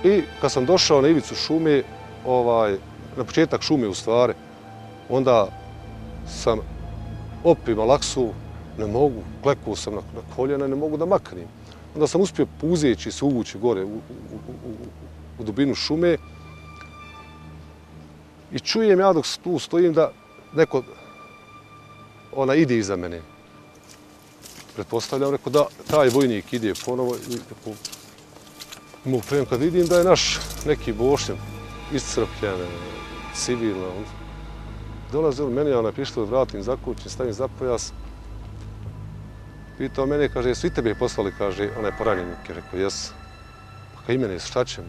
I kad sam došao na ivicu šume, na početak šume u stvari, onda sam opet malaksu, ne mogu, klekao sam na koljena i ne mogu da maknem. Onda sam uspio puzeći se uvući gore u dubinu šume i čujem ja dok tu stojim da neko ide iza mene. Pretpostavljam, rekao da taj vojnik ide ponovo i mu prema kad vidim da je naš neki Bošnjan iscrpljen, civilno. Dolaze on meni, ja pištolj vratim za kuću, stavim za pojas. Pitao mene, kaže, svi tebe poslali, kaže, onaj poranjenik. Rekao, jes. Pa kaj mene, šta ćemo?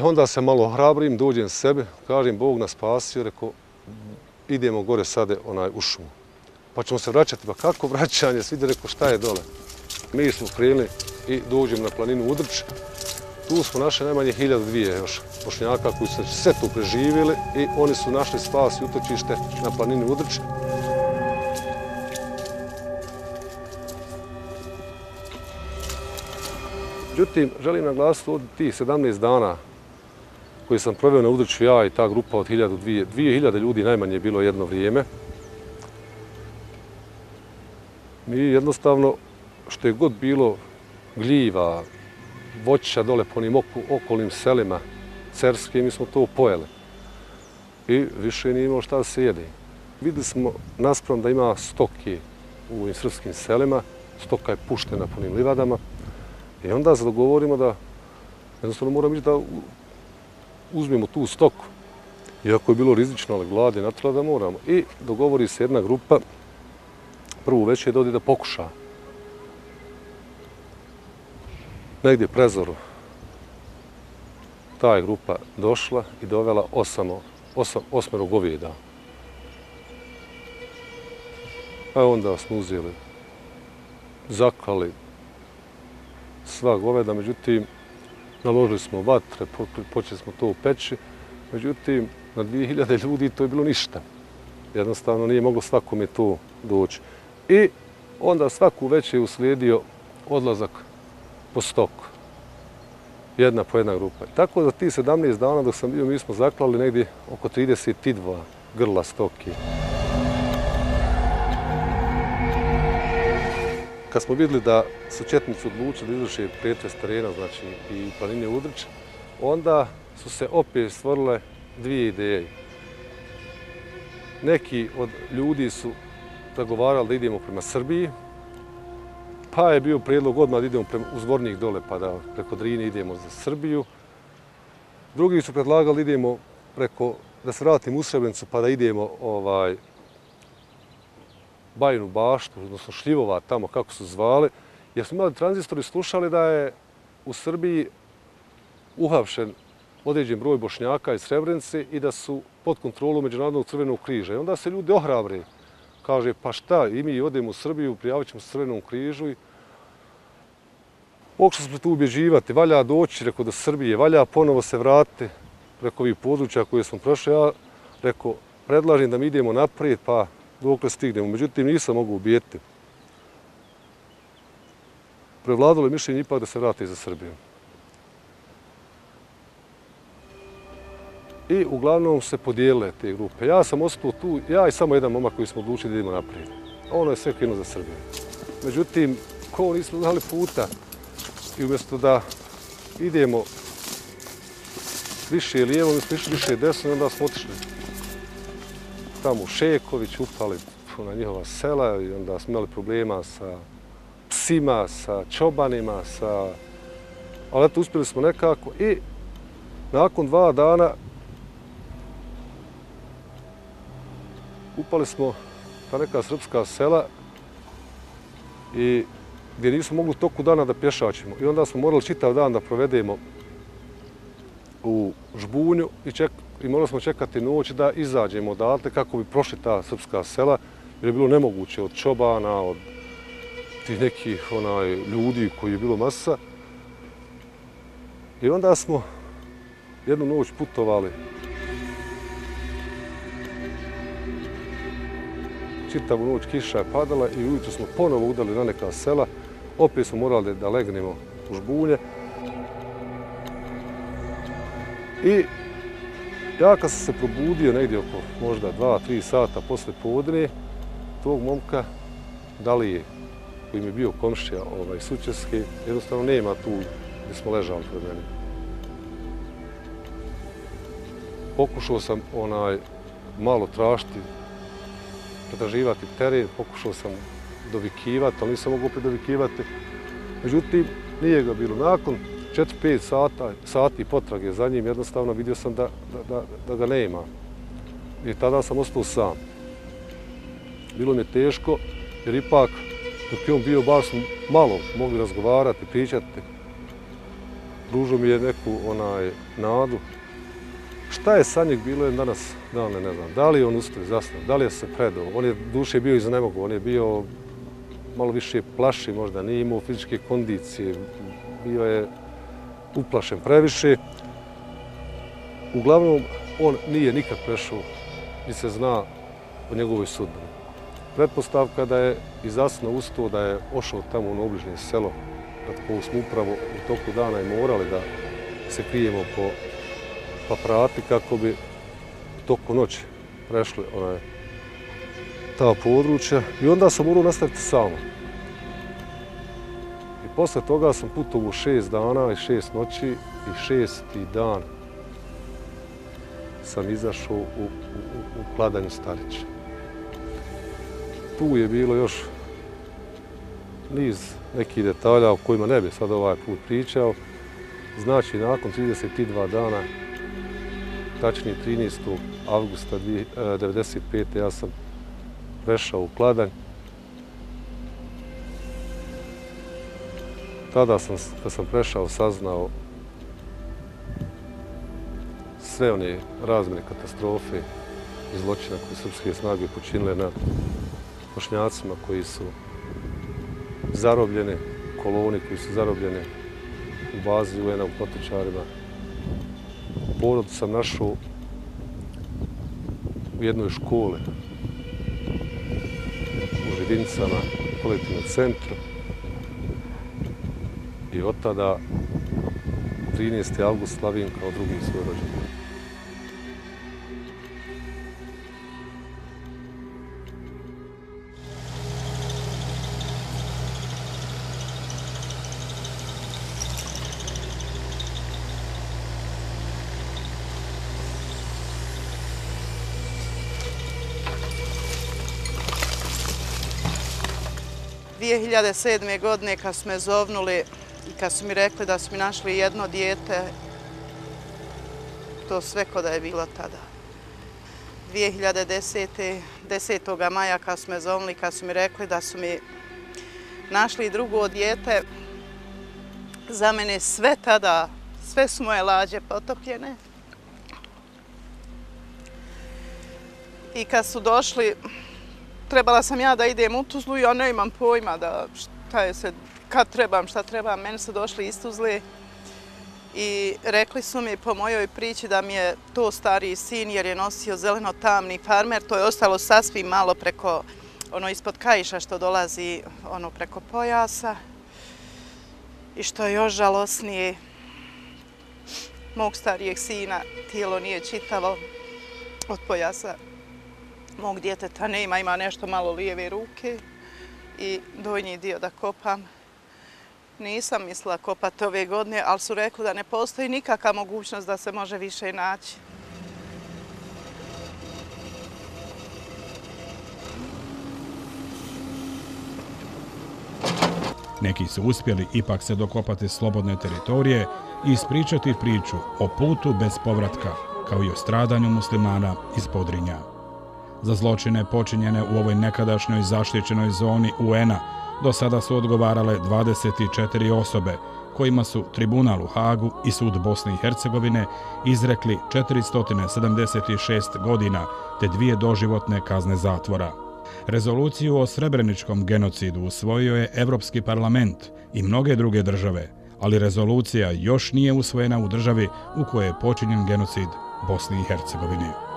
Onda se malo hrabrim, dođem sebe, kažem, Bog nas spasio, rekao, idemo gore sade u šumu. Pa ćemo se vraćati, pa kako vraćanje, svi rekao, šta je dole? Mi smo krenuli i dođemo na planinu Udrč. Tu smo našli najmanje 1000-2 još Bošnjaka koji su sve tu preživjeli i oni su našli spas i utočište na planini Udrč. Međutim, želim naglasiti od tih 17 dana koji sam proveo na Udrču, ja i ta grupa od 2000 ljudi najmanje je bilo jedno vrijeme. Mi jednostavno, što je god bilo gljiva, voća dole po onim okolnim selima Cerske, mi smo to pojeli. I više nije imalo šta da se jede. Vidjeli smo naspram da ima stoke u ovim srpskim selima, stoka je puštena po onim livadama. I onda se dogovorimo da jednostavno moramo ići da uzmemo tu stoku. Iako je bilo rizično, ali glad je natjela da moramo. I dogovori se jedna grupa, prvu večer da odi da pokuša. Negdje prezoru ta je grupa došla i dovela 8 goveda. A onda smo uzeli, zaklali sva goveda, međutim, naložili smo vatre, počeli smo to u peći, međutim, na 2000 ljudi to je bilo ništa. Jednostavno nije moglo svakome to doći. I onda svaku večer je uslijedio odlazak po stoku. Jedna po jedna grupa. Tako da ti 17 dana dok sam bio, mi smo zaklali negdje oko 32 grla stoke. Kad smo vidjeli da su četnici odlučili da izvrše pretres terena, znači i planine Udrč, onda su se opet stvorile dvije ideje. Neki od ljudi su zagovarali da idemo prema Srbiji, pa je bio prijedlog odmah da idemo uz Vornik dole, pa da preko Drine idemo za Srbiju. Drugi su predlagali da idemo da se vratimo u Srebrenicu, pa da idemo Bajinu Baštu, odnosno Šljivova, tamo kako su zvali, jer smo imali tranzistori, slušali da je u Srbiji uhapšen određen broj Bošnjaka iz Srebrenice i da su pod kontrolom Međunarodnog crvenog križa. I onda se ljudi ohrabre. Kaže, pa šta, i mi odemo u Srbiju, prijavit ćemo se Crvenom križu i pokušali smo tu ubjeđivati, valja doći, rekao, do Srbije, valja ponovo se vratiti preko ovih područja koje smo prošli. Ja, rekao, predlažem da mi idemo naprijed, pa dokle stignemo. Međutim, nisam mogu ubijeti. Prevladalo je mišljenje ipak da se vrati za Srbiju. I uglavnom se podijelile te grupe. Ja sam ostao tu, ja i samo jedan momak koji smo odlučili da idemo naprijed. Ono je sve krenuo za Srbiju. Međutim, ko nismo znali puta i umjesto da idemo više lijevo, mi smo išli više desno i onda smo otišli tamo u Šeković, upali na njihova sela i onda smo imali problema sa psima, sa čobanima, ali eto, uspjeli smo nekako i nakon 2 dana upali smo ta neka srpska sela i gdje nismo mogli toku dana da pješačimo. I onda smo morali čitav dan da provedemo u Žbunju i morali smo čekati noć da izađemo odatle kako bi prošli ta srpska sela, jer je bilo nemoguće od čobana, od tih nekih ljudi koji je bilo masa. I onda smo jednu noć putovali čitavu noć, kiša je padala i ujutro smo ponovo udali na neka sela. Opet smo morali da legnemo u Žbunje. I ja kad sam se probudio negdje oko možda 2-3 sata posle podne, tog momka Dalije koji mi je bio komšija Sučeske, jednostavno nema tu gdje smo ležali pred meni. Pokušao sam malo tražiti, pretraživati teren, pokušao sam dovikivati, ali nisam mogao predovikivati. Međutim, nije ga bilo. Nakon 4-5 sati potrage za njim, jednostavno vidio sam da ga nema. I tada sam ostao sam. Bilo mi je teško, jer ipak, dok je on bio, baš smo malo mogli razgovarati, pričati. Pružio mi je neku nadu. Šta je sa njeg bilo danas, ne znam. Da li je on ustao i zasnao, da li je se predao. On je duše bio iznemogao, on je bio malo više plaši možda, nije imao fizičke kondicije, bio je uplašen previše. Uglavnom, on nije nikad prešao, ni se zna o njegovoj sudbini. Pretpostavka da je i zasnao ustao, da je ošao tamo u obližnje selo, pred kojeg smo upravo u toku dana i morali da se krijemo po paprati kako bi u toku noći prešli ta područja. I onda sam morao nastaviti samo. I posle toga sam putovao 6 dana i 6 noći i 6. dan sam izašao u Kladanju Starića. Tu je bilo još niz nekih detalja o kojima ne bi sad ovaj put pričao. Znači, nakon 32 dana, tačnije 13. avgusta 1995. ja sam prešao u Kladanj. Tada sam, kad sam prešao, saznao sve one razmjerne katastrofe i zločina koje srpske snage počinile nad Bošnjacima koji su zarobljeni, koloni koji su zarobljeni u bazi UN-a u Potočarima. Porod sam našao u jednoj školi u Živinicama, u kolektivnom centru. I od tada 13. avgust slavim kao drugi svoj rođendan. – 2007. godine kad su me zovnuli i kad su mi rekli da su mi našli jedno dijete, to sve ko da je bilo tada. 2010. 10. maja kad su me zovnuli, kad su mi rekli da su mi našli drugo dijete, za mene sve tada, sve su moje lađe potopljene. I kad su došli, trebala sam ja da idem u Tuzlu i ja ne imam pojma da kad trebam, šta trebam. Meni su došli iz Tuzle i rekli su mi po mojoj priči da mi je to stariji sin jer je nosio zeleno-tamni farmer. To je ostalo sasvim malo preko, ispod kaiša što dolazi preko pojasa. I što je još žalosnije, mog starijeg sina tijelo nije čitavo od pojasa. Mog djeteta nema, ima nešto malo lijeve ruke i donji dio da kopam. Nisam mislila kopati ove godine, ali su rekli da ne postoji nikakva mogućnost da se može više naći. Neki su uspjeli ipak se dokopati slobodne teritorije i ispričati priču o putu bez povratka, kao i o stradanju muslimana iz Podrinja. Za zločine počinjene u ovoj nekadašnjoj zaštićenoj zoni UN-a do sada su odgovarale 24 osobe, kojima su Tribunal u Hagu i Sud Bosne i Hercegovine izrekli 476 godina te 2 doživotne kazne zatvora. Rezoluciju o srebreničkom genocidu usvojio je Evropski parlament i mnoge druge države, ali rezolucija još nije usvojena u državi u kojoj je počinjen genocid Bosni i Hercegovine.